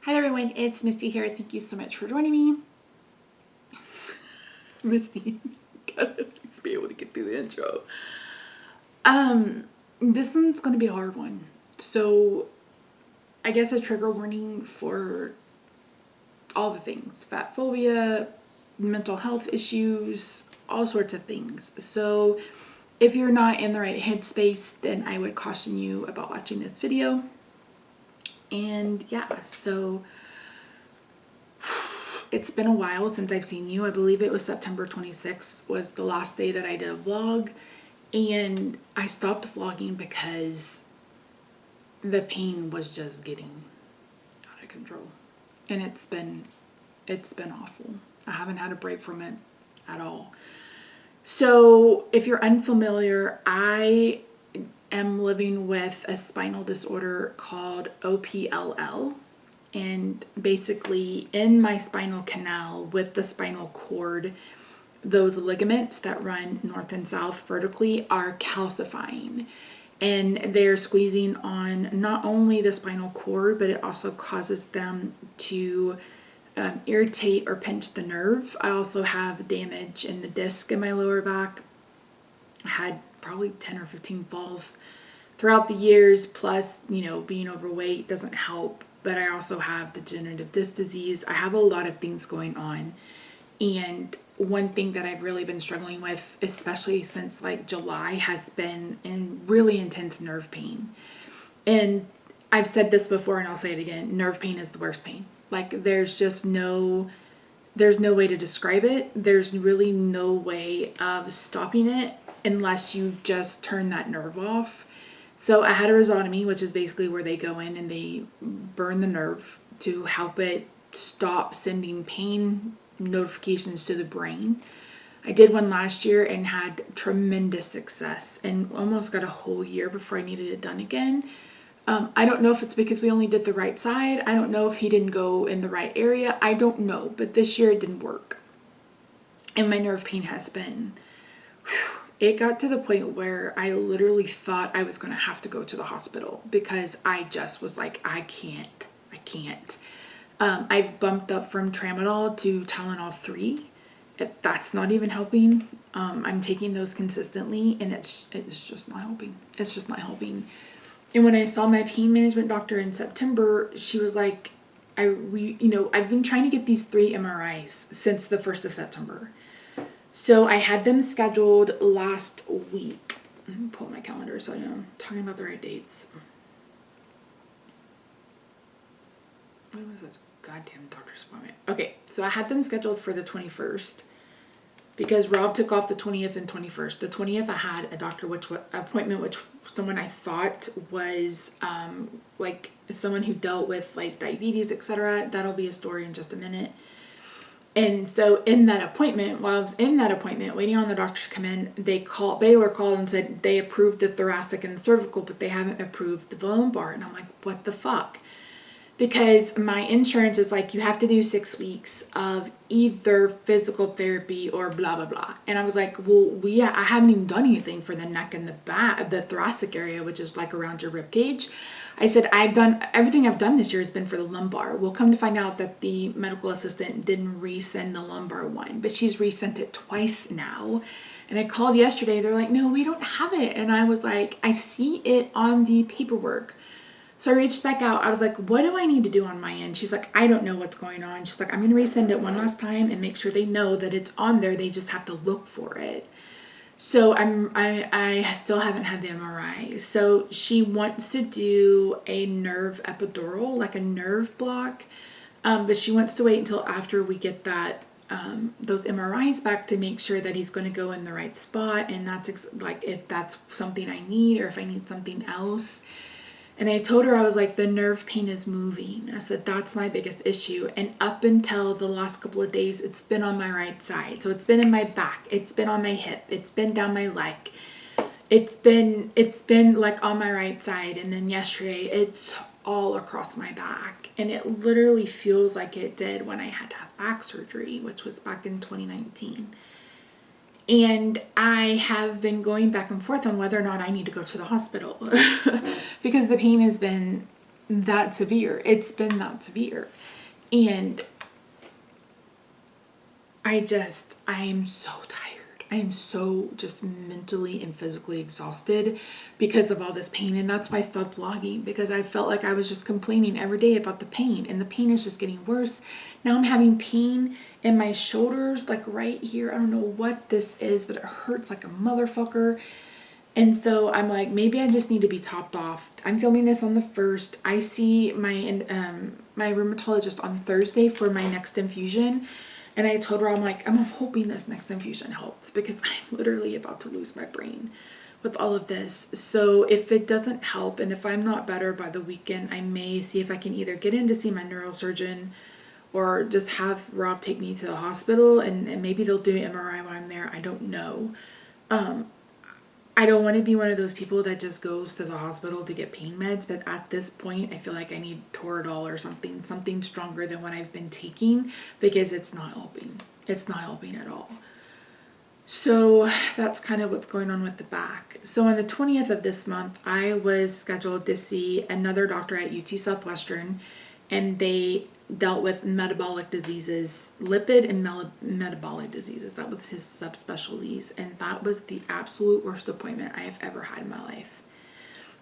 Hi everyone, it's Misty here. Thank you so much for joining me. Misty, gotta at least be able to get through the intro. This one's gonna be a hard one. So I guess a trigger warning for all the things. Fat phobia, mental health issues, all sorts of things. So if you're not in the right headspace, then I would caution you about watching this video. And yeah, so it's been a while since I've seen you. I believe it was September 26th was the last day that I did a vlog. And I stopped vlogging because the pain was just getting out of control. And it's been awful. I haven't had a break from it at all. So if you're unfamiliar, I am living with a spinal disorder called OPLL. And basically in my spinal canal with the spinal cord, those ligaments that run north and south vertically are calcifying. And they're squeezing on not only the spinal cord, but it also causes them to irritate or pinch the nerve. I also have damage in the disc in my lower back. I had probably 10 or 15 falls throughout the years, plus, being overweight doesn't help. But I also have degenerative disc disease. I have a lot of things going on. And one thing that I've really been struggling with, especially since like July, has been in really intense nerve pain. And I've said this before and I'll say it again, nerve pain is the worst pain. Like there's no way to describe it. There's really no way of stopping it unless you just turn that nerve off. So I had a rhizotomy, which is basically where they go in and they burn the nerve to help it stop sending pain notifications to the brain. I did one last year and had tremendous success and almost got a whole year before I needed it done again. I don't know if it's because we only did the right side. I don't know if he didn't go in the right area. I don't know, but this year it didn't work. And my nerve pain has been, it got to the point where I literally thought I was going to have to go to the hospital because I just was like, I can't. I've bumped up from Tramadol to Tylenol 3. That's not even helping. I'm taking those consistently and it's just not helping. It's just not helping. And when I saw my pain management doctor in September, she was like, I've been trying to get these 3 MRIs since the 1st of September. So I had them scheduled last week. Let me pull up my calendar so I know I'm talking about the right dates. When was this goddamn doctor's appointment? Okay, so I had them scheduled for the 21st because Rob took off the 20th and 21st. The 20th I had a doctor appointment, which someone I thought was like someone who dealt with like diabetes, etc. That'll be a story in just a minute. And so in that appointment, while I was in that appointment, waiting on the doctor to come in, Baylor called and said they approved the thoracic and cervical, but they haven't approved the lumbar. And I'm like, what the fuck? Because my insurance is like, you have to do 6 weeks of either physical therapy or blah, blah, blah. And I was like, well, I haven't even done anything for the neck and the back, the thoracic area, which is like around your rib cage. I said, everything I've done this year has been for the lumbar. We'll come to find out that the medical assistant didn't resend the lumbar one, but she's resent it twice now. And I called yesterday. They're like, no, we don't have it. And I was like, I see it on the paperwork. So I reached back out. I was like, what do I need to do on my end? She's like, I don't know what's going on. She's like, I'm going to resend it one last time and make sure they know that it's on there. They just have to look for it. So I still haven't had the MRI. So she wants to do a nerve epidural, like a nerve block. But she wants to wait until after we get that those MRIs back to make sure that he's going to go in the right spot. And that's like if that's something I need or if I need something else. And I told her, I was like, the nerve pain is moving. I said, that's my biggest issue. And up until the last couple of days, it's been on my right side. So it's been in my back. It's been on my hip. It's been down my leg. It's been like on my right side. And then yesterday, it's all across my back. And it literally feels like it did when I had to have back surgery, which was back in 2019. And I have been going back and forth on whether or not I need to go to the hospital because the pain has been that severe. It's been that severe. And I am so tired. I am so just mentally and physically exhausted because of all this pain. And that's why I stopped vlogging, because I felt like I was just complaining every day about the pain, and the pain is just getting worse. Now I'm having pain in my shoulders, like right here. I don't know what this is, but it hurts like a motherfucker. And so I'm like, maybe I just need to be topped off. I'm filming this on the 1st. I see my my rheumatologist on Thursday for my next infusion. And I told her, I'm like, I'm hoping this next infusion helps, because I'm literally about to lose my brain with all of this. So if it doesn't help, and if I'm not better by the weekend, I may see if I can either get in to see my neurosurgeon or just have Rob take me to the hospital, and maybe they'll do an MRI while I'm there. I don't know. I don't want to be one of those people that just goes to the hospital to get pain meds, but at this point, I feel like I need Toradol or something stronger than what I've been taking, because it's not helping. It's not helping at all. So that's kind of what's going on with the back. So on the 20th of this month, I was scheduled to see another doctor at UT Southwestern, and they dealt with metabolic diseases, lipid and metabolic diseases. That was his subspecialties, and that was the absolute worst appointment I have ever had in my life.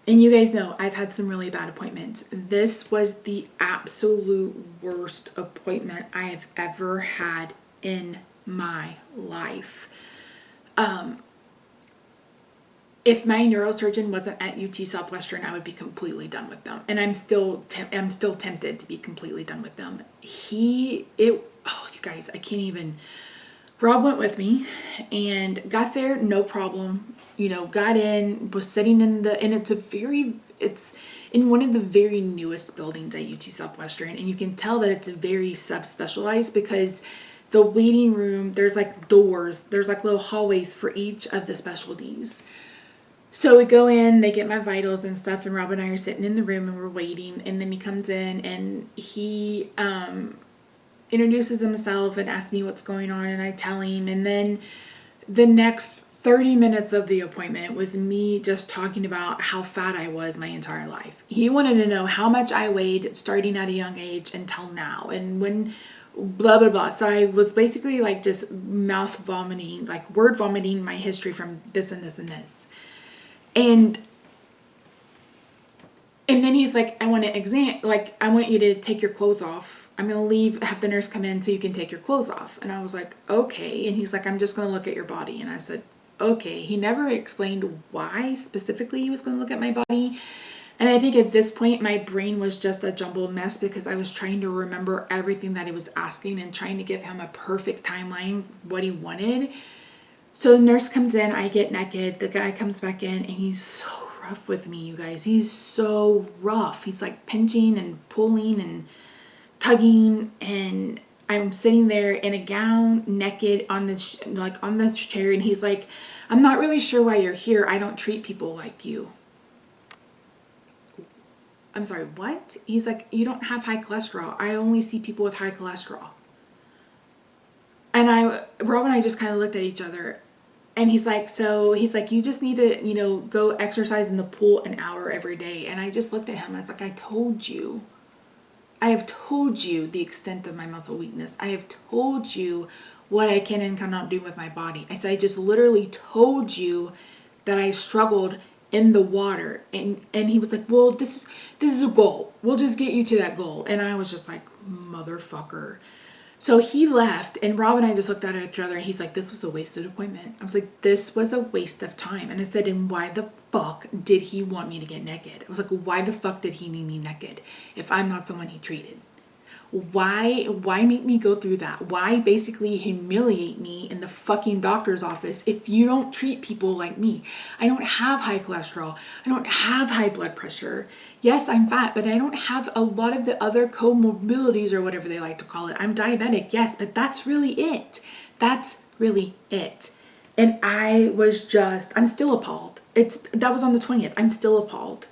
And you guys know I've had some really bad appointments. This was the absolute worst appointment I have ever had in my life. If my neurosurgeon wasn't at UT Southwestern, I would be completely done with them. And I'm still tempted to be completely done with them. You guys, I can't even. Rob went with me and got there, no problem. Got in, was sitting in and it's in one of the very newest buildings at UT Southwestern. And you can tell that it's very subspecialized, because the waiting room, there's like doors, there's like little hallways for each of the specialties. So we go in, they get my vitals and stuff, and Rob and I are sitting in the room and we're waiting. And then he comes in and he introduces himself and asks me what's going on, and I tell him. And then the next 30 minutes of the appointment was me just talking about how fat I was my entire life. He wanted to know how much I weighed starting at a young age until now, and when blah blah blah. So I was basically like just mouth vomiting, like word vomiting my history from this and this and this. And then he's like, I want you to take your clothes off. I'm going to leave, have the nurse come in so you can take your clothes off. And I was like, okay. And he's like, I'm just going to look at your body. And I said, okay. He never explained why specifically he was going to look at my body. And I think at this point, my brain was just a jumbled mess, because I was trying to remember everything that he was asking and trying to give him a perfect timeline, what he wanted. So the nurse comes in, I get naked, the guy comes back in, and he's so rough with me, you guys. He's so rough. He's like pinching and pulling and tugging, and I'm sitting there in a gown, naked on this chair, and he's like, I'm not really sure why you're here. I don't treat people like you. I'm sorry, what? He's like, you don't have high cholesterol. I only see people with high cholesterol. And Rob and I just kind of looked at each other. And he's like, you just need to, go exercise in the pool an hour every day. And I just looked at him. I was like, I have told you the extent of my muscle weakness. I have told you what I can and cannot do with my body. I said, I just literally told you that I struggled in the water. And he was like, well, this is a goal. We'll just get you to that goal. And I was just like, motherfucker. So he left, and Rob and I just looked at each other, and he's like, this was a wasted appointment. I was like, this was a waste of time. And I said, and why the fuck did he want me to get naked? I was like, why the fuck did he need me naked if I'm not someone he treated? Why make me go through that? Why basically humiliate me in the fucking doctor's office if you don't treat people like me? I don't have high cholesterol. I don't have high blood pressure. Yes, I'm fat, but I don't have a lot of the other comorbidities, or whatever they like to call it. I'm diabetic, yes, but that's really it. That's really it. And I'm still appalled. That was on the 20th. I'm still appalled.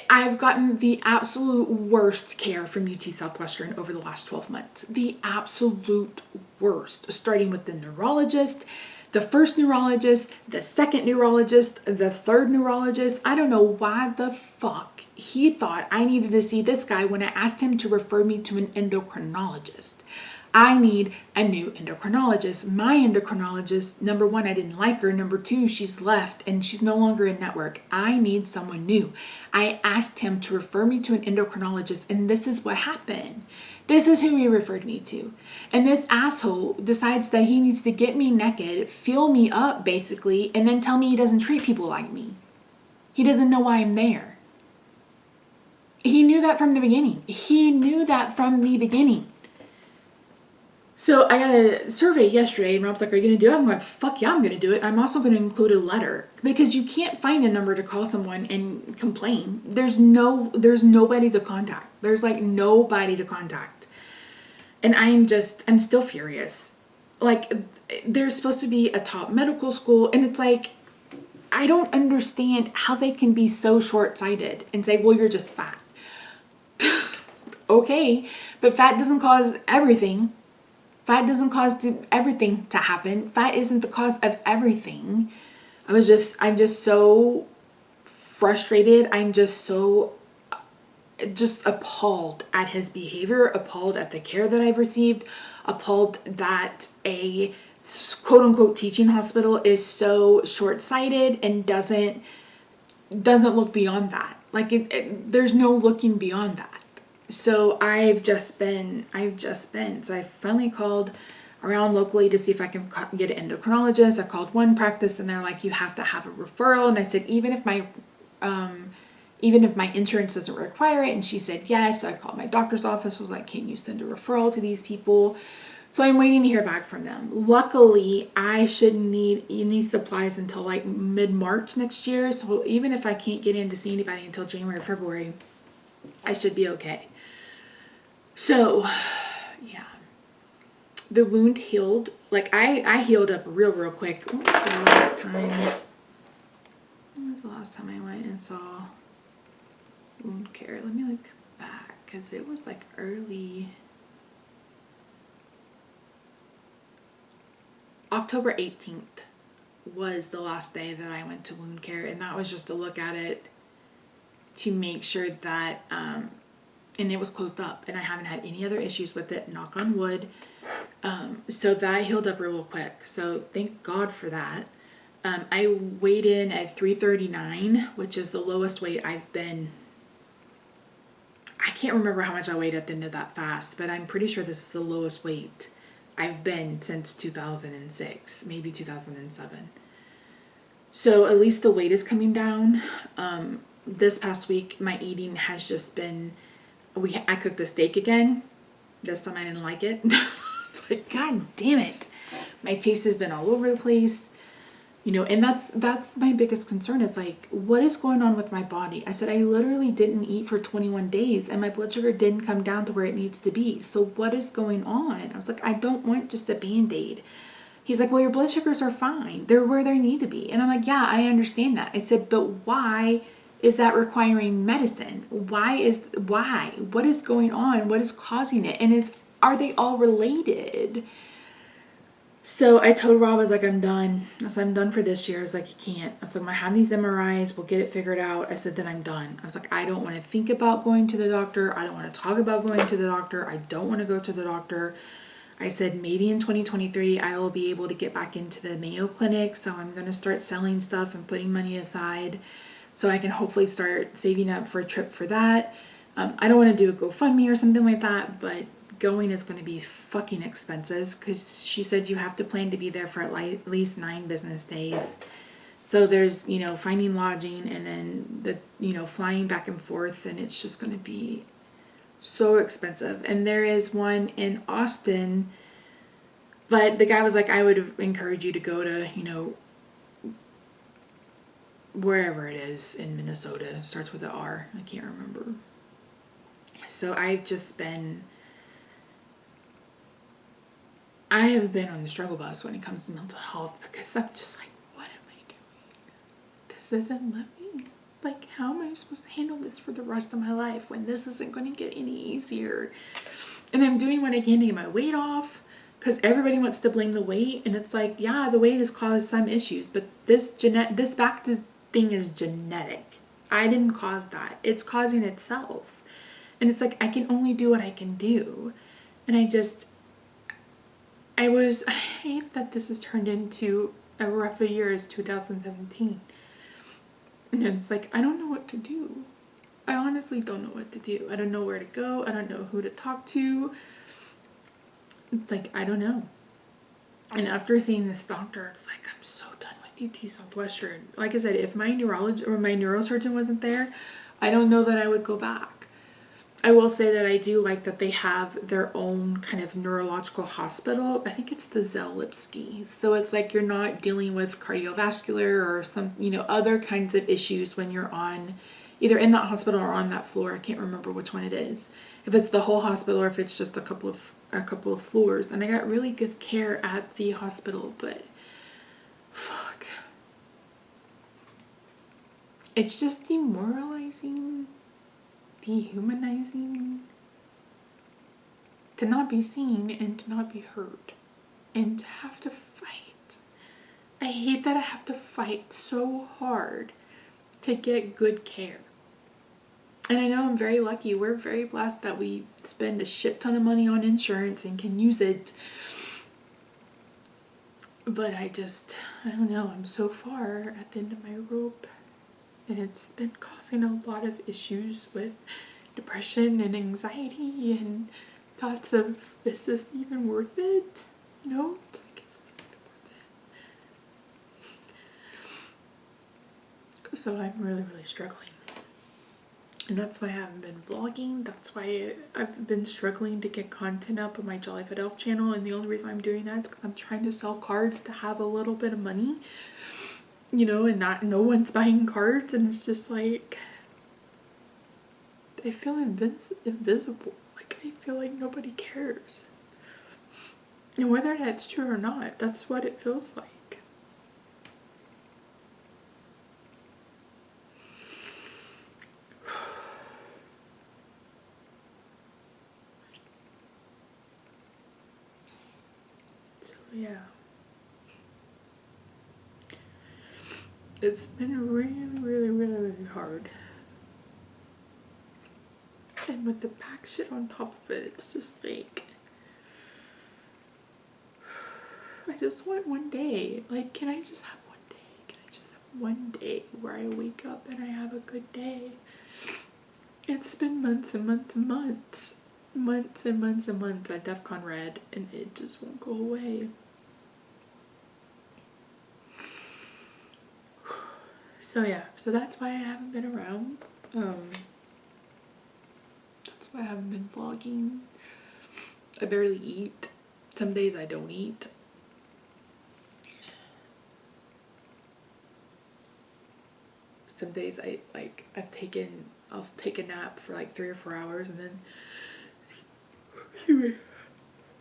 I've gotten the absolute worst care from UT Southwestern over the last 12 months. The absolute worst. Starting with the neurologist, The first neurologist, the second neurologist, the third neurologist. I don't know why the fuck he thought I needed to see this guy when I asked him to refer me to an endocrinologist. I need a new endocrinologist. My endocrinologist, number one, I didn't like her. Number two, she's left and she's no longer in network. I need someone new. I asked him to refer me to an endocrinologist, and this is what happened. This is who he referred me to. And this asshole decides that he needs to get me naked, fill me up basically, and then tell me he doesn't treat people like me. He doesn't know why I'm there. He knew that from the beginning. He knew that from the beginning. So I got a survey yesterday, and Rob's like, are you going to do it? I'm like, fuck yeah, I'm going to do it. I'm also going to include a letter, because you can't find a number to call someone and complain. There's nobody to contact. There's like nobody to contact. And I'm still furious. Like, there's supposed to be a top medical school, and it's like, I don't understand how they can be so short-sighted and say, well, you're just fat. Okay, but fat doesn't cause everything. Fat doesn't cause everything to happen. Fat isn't the cause of everything. I'm just so frustrated. I'm just appalled at his behavior, appalled at the care that I've received, appalled that a quote unquote teaching hospital is so short-sighted and doesn't look beyond that. Like there's no looking beyond that. So so I finally called around locally to see if I can get an endocrinologist. I called one practice and they're like, you have to have a referral. And I said, even if my insurance doesn't require it. And she said, yes. So I called my doctor's office, was like, can you send a referral to these people? So I'm waiting to hear back from them. Luckily, I shouldn't need any supplies until like mid-March next year. So even if I can't get in to see anybody until January or February, I should be okay. So, yeah, the wound healed. Like I healed up real quick. When was the last time I went and saw wound care? Let me look back, because it was like early October 18th was the last day that I went to wound care, and that was just to look at it to make sure that and it was closed up, and I haven't had any other issues with it, knock on wood. So that healed up real quick. So thank God for that. I weighed in at 339, which is the lowest weight I've been. I can't remember how much I weighed at the end of that fast, but I'm pretty sure this is the lowest weight I've been since 2006, maybe 2007. So at least the weight is coming down. This past week, my eating has just been, I cooked a steak again. This time I didn't like it. It's like, God damn it. My taste has been all over the place. You know, and that's my biggest concern is like, what is going on with my body? I said, I literally didn't eat for 21 days and my blood sugar didn't come down to where it needs to be. So what is going on? I was like, I don't want just a Band-Aid. He's like, well, your blood sugars are fine. They're where they need to be. And I'm like, yeah, I understand that. I said, but why is that requiring medicine? Why? What is going on? What is causing it? And are they all related? So I told Rob, I was like, I'm done. I said, I'm done for this year. I was like, you can't. I said, I'm going to have these MRIs. We'll get it figured out. I said, then I'm done. I was like, I don't want to think about going to the doctor. I don't want to talk about going to the doctor. I don't want to go to the doctor. I said, maybe in 2023, I will be able to get back into the Mayo Clinic. So I'm going to start selling stuff and putting money aside so I can hopefully start saving up for a trip for that. I don't want to do a GoFundMe or something like that, but going is going to be fucking expensive because she said you have to plan to be there for at least 9 business days. So there's, finding lodging and then flying back and forth, and it's just going to be so expensive. And there is one in Austin, but the guy was like, I would encourage you to go to, wherever it is in Minnesota. It starts with an R. I can't remember. So I have been on the struggle bus when it comes to mental health because I'm just like, what am I doing? This isn't living. Like, how am I supposed to handle this for the rest of my life when this isn't going to get any easier? And I'm doing what I can to get my weight off, Because everybody wants to blame the weight, and it's like, yeah, the weight has caused some issues, but this back thing is genetic. I didn't cause that. It's causing itself. And it's like, I can only do what I can do. And I hate that this has turned into a rough a year as 2017. And it's like, I don't know what to do. I honestly don't know what to do. I don't know where to go. I don't know who to talk to. It's like, I don't know. And after seeing this doctor, it's like, I'm so done with UT Southwestern. Like I said, if my neurologist or my neurosurgeon wasn't there, I don't know that I would go back. I will say that I do like that they have their own kind of neurological hospital. I think it's the Zellipsky. So it's like you're not dealing with cardiovascular or some, other kinds of issues when you're on either in that hospital or on that floor. I can't remember which one it is. If it's the whole hospital or if it's just a couple of floors. And I got really good care at the hospital, but fuck. It's just demoralizing, dehumanizing to not be seen and to not be heard and to have to fight. I hate that I have to fight so hard to get good care. And I know I'm very lucky. We're very blessed that we spend a shit ton of money on insurance and can use it. But I don't know. I'm so far at the end of my rope. And it's been causing a lot of issues with depression and anxiety and thoughts of, is this even worth it? It's like, is this even worth it? So I'm really, really struggling. And that's why I haven't been vlogging. That's why I've been struggling to get content up on my Jolly Fit Elf channel. And the only reason I'm doing that is because I'm trying to sell cards to have a little bit of money. And no one's buying cards. And it's just like, I feel invisible. Like, I feel like nobody cares. And whether that's true or not, that's what it feels like. Yeah. It's been really, really, really, really hard. And with the back shit on top of it, it's just like, I just want one day. Like, can I just have one day? Can I just have one day where I wake up and I have a good day? It's been months and months and months. Months and months and months at DEFCON Red, and it just won't go away. So yeah, so that's why I haven't been around. That's why I haven't been vlogging. I barely eat. Some days I don't eat. Some days I'll take a nap for like 3 or 4 hours and then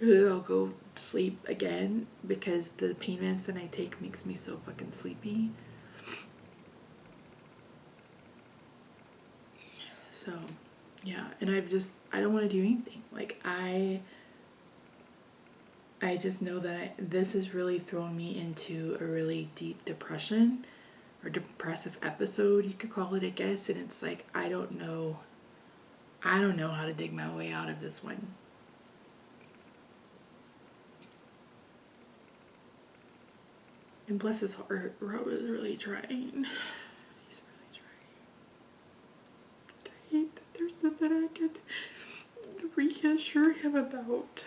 I'll go sleep again because the pain medicine I take makes me so fucking sleepy. So, yeah, and I don't want to do anything. Like, I just know that this has really thrown me into a really deep depression or depressive episode, you could call it, I guess. And it's like, I don't know how to dig my way out of this one. And bless his heart, Rob is really trying. He's really trying. I hate that there's nothing I can reassure him about.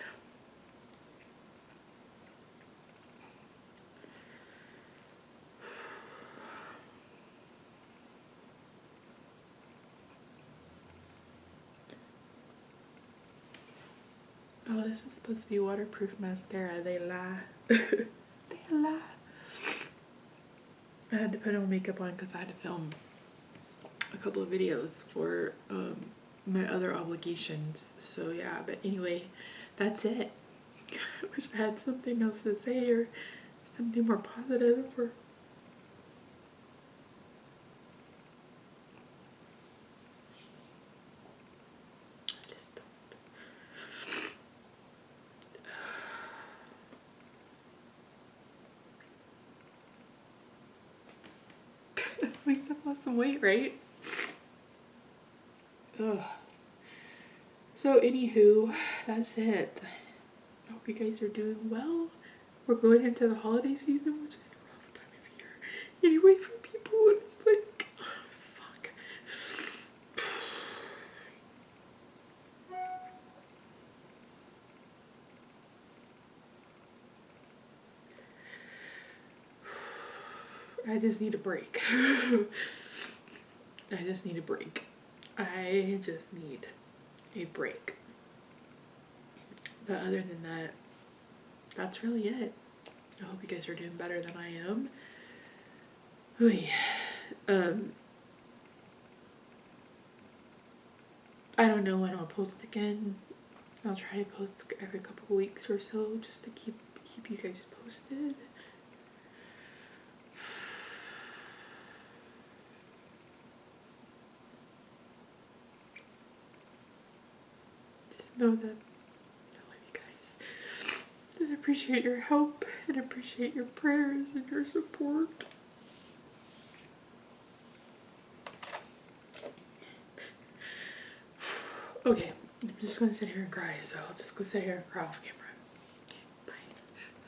Oh, this is supposed to be waterproof mascara. They lie. They lie. I had to put on makeup on because I had to film a couple of videos for my other obligations. So yeah, but anyway, that's it. I wish I had something else to say or something more positive or I just don't. lost some weight, right? Ugh. So anywho, that's it. I hope you guys are doing well. We're going into the holiday season, which is a rough time of year. Anyway, for people, it's like, oh, fuck. I just need a break. I just need a break. I just need a break. But other than that, that's really it. I hope you guys are doing better than I am. I don't know when I'll post again. I'll try to post every couple of weeks or so just to keep you guys posted. Just know that I love you guys. And I appreciate your help and appreciate your prayers and your support. Okay, I'm just gonna sit here and cry, so I'll just go sit here and cry off camera.